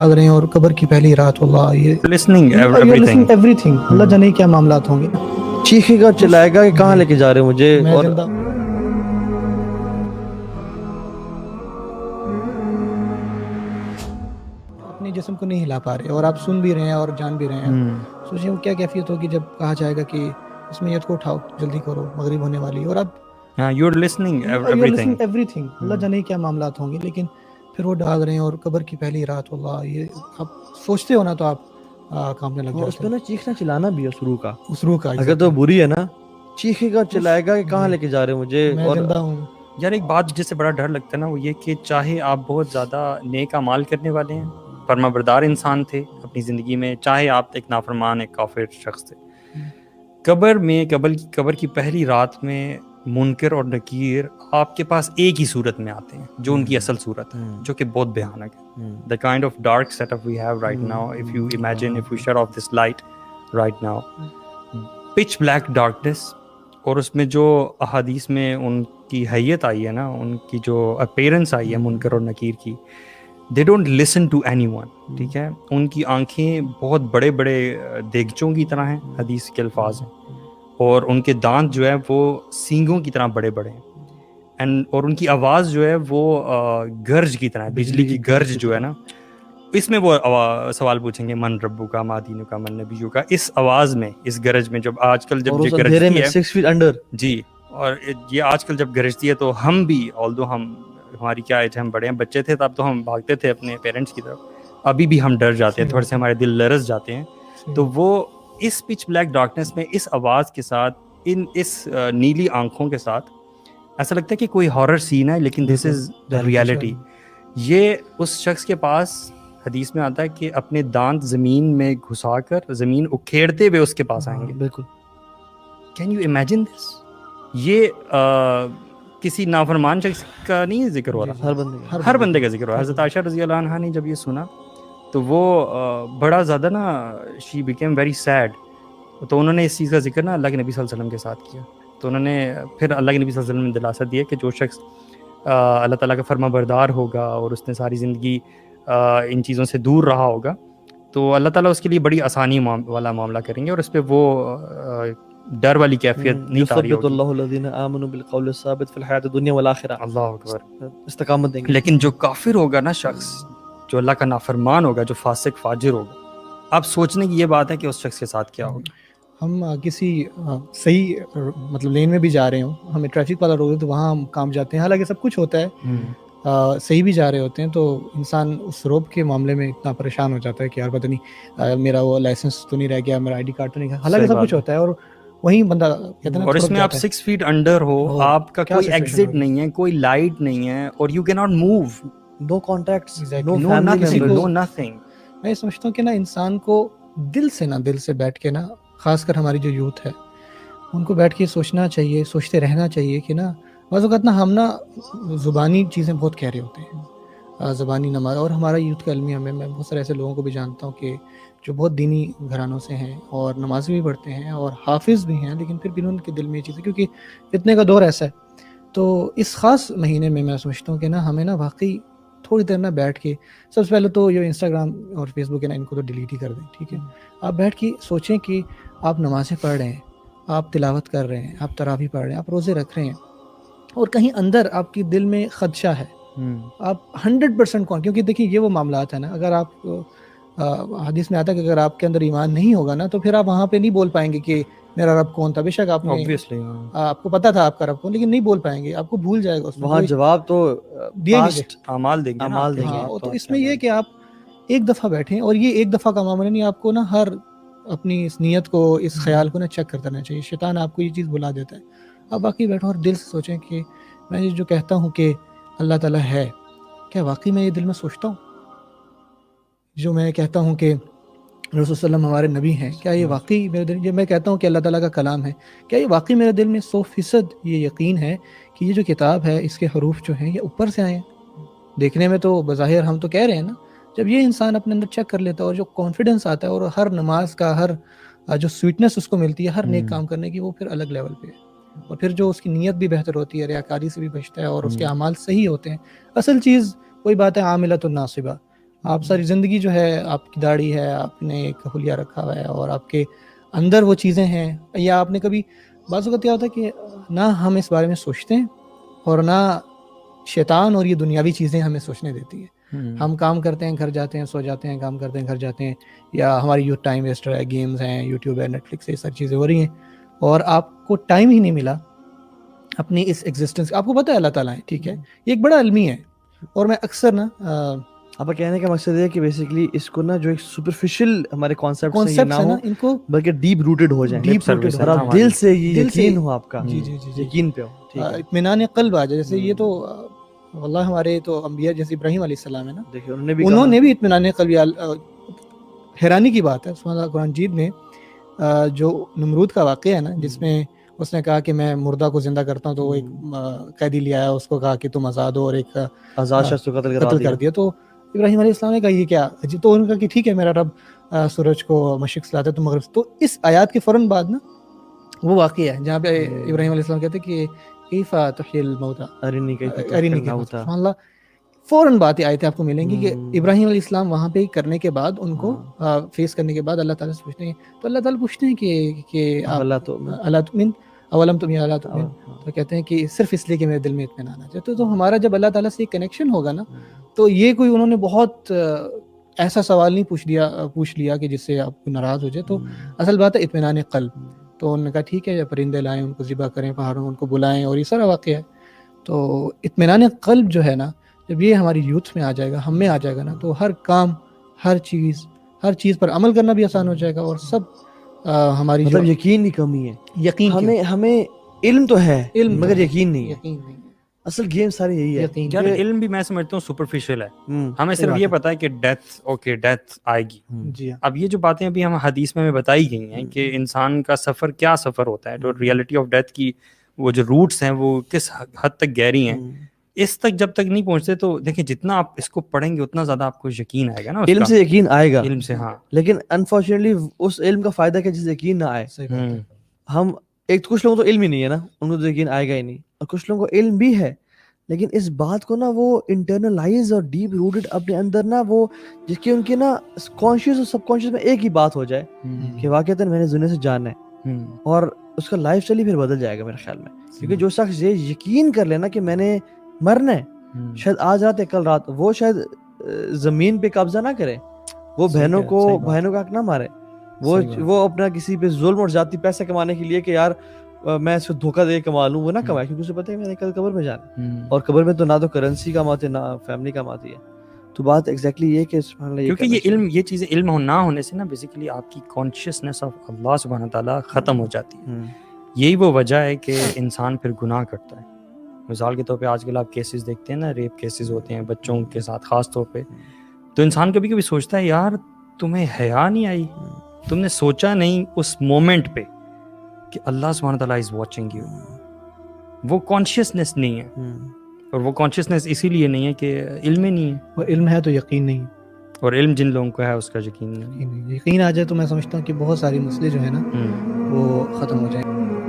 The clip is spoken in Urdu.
آگ رہے ہیں اور قبر کی پہلی رات اللہ یہ listening everything. ایوری تھنگ اللہ جانے کیا معاملات ہوں گے. چیخے گا چلائے گا کہ کہاں لے کے جا رہے ہیں مجھے. میں اور زندہ اپنے جسم کو نہیں ہلا پا رہے اور آپ سن بھی رہے ہیں اور جان بھی رہے ہیں. سوچیں وہ کیا کیفیت ہوگی جب کہا جائے گا کہ اس میت کو اٹھاؤ جلدی کرو مغرب ہونے والی. اور اب You're listening everything. Everything اللہ جانے کیا معاملات ہوں گے. لیکن پھر وہ ڈاگ رہے ہیں اور قبر کی پہلی رات اللہ یہ آپ سوچتے ہو نا تو آپ کانپنے لگ اس جاتے پہ نا چیخنا چلانا بھی ہے اس روح کا. اس روح کا. اگر تو بری ہے نا چیخے گا چلائے گا کہ کہاں لے کے جا رہے ہیں مجھے. میں اور زندہ ہوں. یار ایک بات جس سے بڑا ڈر لگتا ہے نا وہ یہ کہ چاہے آپ بہت زیادہ نیک اعمال کرنے والے ہیں فرما بردار انسان تھے اپنی زندگی میں, چاہے آپ ایک نافرمان ایک کافر شخص تھے, قبر میں قبر کی پہلی رات میں منکر اور نکیر آپ کے پاس ایک ہی صورت میں آتے ہیں جو ان کی اصل صورت ہے, جو کہ بہت بھیانک ہے. The kind of dark setup we have right now, if you imagine, if we shut off this light right now, pitch black darkness, اور اس میں جو احادیث میں ان کی حیت آئی ہے نا, ان کی جو اپیرنس آئی ہے منکر اور نکیر کی, they don't listen to anyone. ٹھیک ہے, ان کی آنکھیں بہت بڑے بڑے دیگچوں کی طرح ہیں, حدیث کے الفاظ ہیں, اور ان کے دانت جو ہے وہ سینگوں کی طرح بڑے بڑے ہیں, اور ان کی آواز جو ہے وہ گرج کی طرح ہے, بجلی کی گرج جو ہے نا. اس میں وہ سوال پوچھیں گے من ربو کا ما دینو کا من نبیو کا, اس آواز میں اس گرج میں جب آج کل جب یہ گرجتی ہے 6 feet under جی, اور یہ آج کل جب گرجتی ہے تو ہم بھی although ہماری کیا ایج ہے, ہم بڑے ہیں, بچے تھے تب تو ہم بھاگتے تھے اپنے پیرنٹس کی طرف, ابھی بھی ہم ڈر جاتے ہیں تھوڑے سے, ہمارے دل لرز جاتے ہیں. تو وہ اس پچ بلیک ڈارکنیس میں اس آواز کے ساتھ اس نیلی آنکھوں کے ساتھ ایسا لگتا ہے کہ کوئی ہارر سین ہے, لیکن دس از ریالٹی. یہ اس شخص کے پاس حدیث میں آتا ہے کہ اپنے دانت زمین میں گھسا کر زمین اکھیڑتے ہوئے اس کے پاس آئیں گے. بالکل. Can you imagine this? یہ کسی نافرمان شخص کا نہیں ذکر ہو رہا, ہر بندے کا ذکر ہو رہا. حضرت عائشہ رضی اللہ عنہا نے جب یہ سنا تو وہ بڑا زیادہ نا شی بیکیم ویری سیڈ. تو انہوں نے اس چیز کا ذکر نا اللہ کے نبی صلی اللہ علیہ وسلم کے ساتھ کیا. تو انہوں نے پھر اللہ کے نبی صلی اللہ علیہ وسلم نے دلاسا دیا کہ جو شخص اللہ تعالیٰ کا فرما بردار ہوگا اور اس نے ساری زندگی ان چیزوں سے دور رہا ہوگا تو اللہ تعالیٰ اس کے لیے بڑی آسانی والا معاملہ کریں گے, اور اس پہ وہ ڈر والی کیفیت نہیں تاری ہوگی. اللہ الذین آمنوا بالقول الثابت فی الحیاۃ الدنیا والآخرہ. اللہ اکبر, استقامت دیں گے. لیکن جو کافر ہوگا نا شخص, جو اللہ کا نافرمان ہوگا, جو فاسق فاجر ہوگا, اب سوچنے کی یہ بات ہے کہ اس شخص کے ساتھ کیا ہوگا. ہم کسی صحیح مطلب لین میں بھی جا رہے ہوں, ہمیں ٹریفک والا روک ہے تو وہاں ہم کام جاتے ہیں, حالانکہ سب کچھ ہوتا ہے, صحیح بھی جا رہے ہوتے ہیں, تو انسان اس روب کے معاملے میں اتنا پریشان ہو جاتا ہے کہ یار پتہ نہیں میرا وہ لائسنس تو نہیں رہ گیا, میرا آئی ڈی کارڈ تو نہیں, حالانکہ سب کچھ ہوتا ہے. اور وہیں بندہ کہتے ہیں, اور اس میں آپ 6 feet انڈر ہو, آپ کا کوئی ایگزٹ نہیں ہے, کوئی لائٹ نہیں ہے, اور یو کی not move, no contacts, no nothing. میں سمجھتا ہوں کہ نا انسان کو دل سے بیٹھ کے نا, خاص کر ہماری جو یوتھ ہے ان کو بیٹھ کے سوچنا چاہیے, سوچتے رہنا چاہیے کہ نا بعض اوقات نا ہم نا زبانی چیزیں بہت کہہ رہے ہوتے ہیں, زبانی نماز, اور ہمارا یوتھ کا المیہ میں بہت سارے ایسے لوگوں کو بھی جانتا ہوں کہ جو بہت دینی گھرانوں سے ہیں اور نماز بھی پڑھتے ہیں اور حافظ بھی ہیں, لیکن پھر بھی ان کے دل میں یہ چیزیں, کیونکہ فتنے کا دور ایسا ہے. تو اس خاص مہینے میں میں سمجھتا ہوں کہ نا ہمیں نا واقعی تھوڑی دیر نا بیٹھ کے, سب سے پہلے تو یہ انسٹاگرام اور فیس بک ہے نا ان کو تو ڈیلیٹ ہی کر دیں, ٹھیک ہے. آپ بیٹھ کے سوچیں کہ آپ نمازیں پڑھ رہے ہیں, آپ تلاوت کر رہے ہیں, آپ تراویح پڑھ رہے ہیں, آپ روزے رکھ رہے ہیں, اور کہیں اندر آپ کے دل میں خدشہ ہے, آپ 100% کیونکہ دیکھیں یہ وہ معاملات ہیں نا, اگر آپ حدیث میں آتا ہے کہ اگر آپ کے اندر ایمان نہیں ہوگا نا تو پھر آپ وہاں پہ نہیں بول پائیں گے کہ میرا رب کون تھا. بے شک آپ نے آپ کو پتا تھا آپ کا رب کون, لیکن نہیں بول پائیں گے, آپ کو بھول جائے گا اس میں. وہاں جواب تو اعمال دیں گے. تو اس میں یہ کہ آپ ایک دفعہ بیٹھیں, اور یہ ایک دفعہ کا معاملہ نہیں, آپ کو نا ہر اپنی اس نیت کو, اس خیال کو نا چیک کرتا رہنا چاہیے. شیطان آپ کو یہ چیز بلا دیتا ہے. آپ باقی بیٹھو اور دل سے سوچیں کہ میں جو کہتا ہوں کہ اللہ تعالیٰ ہے, کیا واقعی میں یہ دل میں سوچتا ہوں؟ جو میں کہتا ہوں کہ رسول صلی اللہ علیہ وسلم ہمارے نبی ہیں, کیا یہ واقعی میرے دل, یہ میں کہتا ہوں کہ اللہ تعالیٰ کا کلام ہے, کیا یہ واقعی میرے دل میں 100% یہ یقین ہے کہ یہ جو کتاب ہے اس کے حروف جو ہیں یہ اوپر سے آئے ہیں؟ دیکھنے میں تو بظاہر ہم تو کہہ رہے ہیں نا, جب یہ انسان اپنے اندر چیک کر لیتا ہے اور جو کانفیڈنس آتا ہے اور ہر نماز کا ہر جو سویٹنس اس کو ملتی ہے ہر نیک کام کرنے کی, وہ پھر الگ لیول پہ ہے. اور پھر جو اس کی نیت بھی بہتر ہوتی ہے, ریاکاری سے بھی بچتا ہے, اور اس کے اعمال صحیح ہوتے ہیں. اصل چیز وہی بات ہے, عاملۃ الناصبہ, آپ ساری زندگی جو ہے آپ کی داڑھی ہے, آپ نے ایک حلیہ رکھا ہوا ہے اور آپ کے اندر وہ چیزیں ہیں, یا آپ نے کبھی بعض اوقات کیا ہوتا ہے کہ نہ ہم اس بارے میں سوچتے ہیں اور نہ شیطان اور یہ دنیاوی چیزیں ہمیں سوچنے دیتی ہیں. ہم کام کرتے ہیں, گھر جاتے ہیں, سو جاتے ہیں, کام کرتے ہیں, گھر جاتے ہیں, یا ہماری یوتھ ٹائم ویسٹر ہے, گیمز ہیں, یوٹیوب ہے, نیٹ فلکس ہے, یہ ساری چیزیں ہو رہی ہیں اور آپ کو ٹائم ہی نہیں ملا اپنی اس ایگزسٹنس. آپ کو پتہ ہے اللہ تعالیٰ ہے, ٹھیک ہے, یہ ایک بڑا علمی ہے. اور میں اکثر نا آپ کا کہنے کا مقصد ہے کہ بیسیکلی اس کو نا جو ایک سپرفیشل ہمارے کانسیپٹس ہیں یہ نہ کانسیپٹس ہے نا, ہو ان کو بلکہ ڈیپ روٹڈ ہو جائیں, ڈیپ روٹڈ اور آپ دل سے یہ یقین ہو آپ کا, جی یقین پہ ہو, ٹھیک ہے, اطمینان قلب آ جائے. جیسے یہ تو واللہ ہمارے تو انبیاء جیسے ابراہیم علیہ السلام ہے نا, دیکھیں انہوں نے بھی اطمینان قلب. حیرانی کی بات ہے سبحان اللہ, قرآن مجید میں جو نمرود کا واقعہ ہے نا, جس میں اس نے کہا کہ میں مردہ کو زندہ کرتا ہوں, تو وہ ایک قیدی لے آیا, اس کو کہا کہ تم آزاد ہو, اور ایک آزاد شخص کو قتل کر دیا. تو ابراہیم علیہ السلام نے کہا یہ کیا, تو انہوں نے کہا کہ ٹھیک ہے میرا رب سورج کو مشرق سے لاتا ہے تو مغرب سے. تو اس آیات کے فوراً بعد نا وہ واقعہ ہے جہاں پہ ابراہیم علیہ السلام کہتے ہیں کہ کیف تحیی الموتى ارنی سبحان اللہ, فوراً باتیں آئے تھے آپ کو ملیں گی کہ ابراہیم علیہ السلام وہاں پہ کرنے کے بعد ان کو فیس کرنے کے بعد اللہ تعالیٰ سے پوچھتے ہیں, تو اللہ تعالیٰ پوچھتے ہیں کہ اللہ تؤمن اولم تؤمن اللہ تؤمن, تو کہتے ہیں کہ صرف اس لیے کہ میرے دل میں اطمینان آ جائے. تو ہمارا جب اللہ تعالیٰ سے کنیکشن ہوگا نا, تو یہ کوئی انہوں نے بہت ایسا سوال نہیں پوچھ لیا کہ جس سے آپ کو ناراض ہو جائے. تو اصل بات ہے اطمینان قلب. تو انہوں نے کہا ٹھیک ہے, یا پرندے لائیں, ان کو ذبح کریں, پہاڑوں ان کو بلائیں, اور یہ سارا واقعہ ہے. تو اطمینان قلب جو ہے نا, جب یہ ہماری یوتھ میں آ جائے گا, ہم میں آ جائے گا نا, تو ہر کام, ہر چیز پر عمل کرنا بھی آسان ہو جائے گا. اور سب ہماری مطلب یقین کی کمی ہے, یقین, ہمیں علم تو ہے علم مگر یقین نہیں ہے. یقین نہیں ہے. اصل گیم ساری یہی ہے. یار علم بھی میں سمجھتا ہوں سپرفیشل ہے. ہمیں صرف یہ پتا ہے کہ ڈیتھ آئے گی. جی اب یہ جو باتیں ابھی ہم حدیث میں بتائی گئی ہیں کہ انسان کا سفر کیا سفر ہوتا ہے, تو ریئلٹی آف ڈیتھ کی وہ جو روٹس ہیں وہ کس حد تک گہری ہیں, اس تک جب تک نہیں پہنچتے تو دیکھیں جتنا آپ اس کو پڑھیں گے اتنا زیادہ آپ کو یقین آئے گا نا. علم سے یقین آئے گا, علم سے, ہاں, لیکن انفارچونیٹلی اس علم کا فائدہ کیا جس یقین نہ آئے. ہم ایک کچھ لوگوں تو علم ہی نہیں ہے نا, ان کو تو یقین آئے گا ہی نہیں, اور کچھ لوگوں کو علم بھی ہے لیکن اس بات کو نا وہ انٹرنلائز اور ڈیپ روٹڈ اپنے اندر نا, وہ جس کی ان کے نا کانشیس اور سب کانشیس میں ایک ہی بات ہو جائے کہ واقعتاً میں نے دنیا سے جانا ہے, اور اس کا لائف اسٹائل ہی پھر بدل جائے گا میرے خیال میں. کیونکہ جو شخص یہ یقین کر لینا کہ میں نے مرنا ہے, شاید آج رات یا کل رات, وہ شاید زمین پہ قبضہ نہ کرے, وہ بہنوں کا حق نہ مارے, وہ اپنا کسی پہ ظلم اور ذاتی پیسے کمانے کے لیے کہ یار میں اس کو دھوکہ دے کما لوں, وہ نہ کمائے, کیونکہ اسے پتہ ہے میں نے کل قبر میں جانا, اور قبر میں تو نہ تو کرنسی کام آتی ہے نہ فیملی کام آتی ہے. تو بات ایگزیکٹلی یہ کہ سبحان اللہ, کیونکہ یہ چیزیں علم نہ ہونے سے نا بیسیکلی آپ کی کانشیسنیس آف اللہ سبحانہ تعالیٰ ختم ہو جاتی ہے. یہی وہ وجہ ہے کہ انسان پھر گناہ کرتا ہے. مثال کے طور پہ آج کل آپ کیسز دیکھتے ہیں نا, ریپ کیسز ہوتے ہیں بچوں کے ساتھ خاص طور پہ, تو انسان کبھی کبھی سوچتا ہے یار تمہیں حیا نہیں آئی, تم نے سوچا نہیں اس مومنٹ پہ کہ اللہ سبحانہ تعالیٰ از واچنگ یو. وہ کانشیسنیس نہیں ہے, اور وہ کانشیسنیس اسی لیے نہیں ہے کہ علم ہی نہیں ہے. وہ علم ہے تو یقین نہیں, اور علم جن لوگوں کو ہے اس کا یقین نہیں. یقین آ جائے تو میں سمجھتا ہوں کہ بہت ساری مسئلے جو ہیں نا وہ ختم ہو جائیں.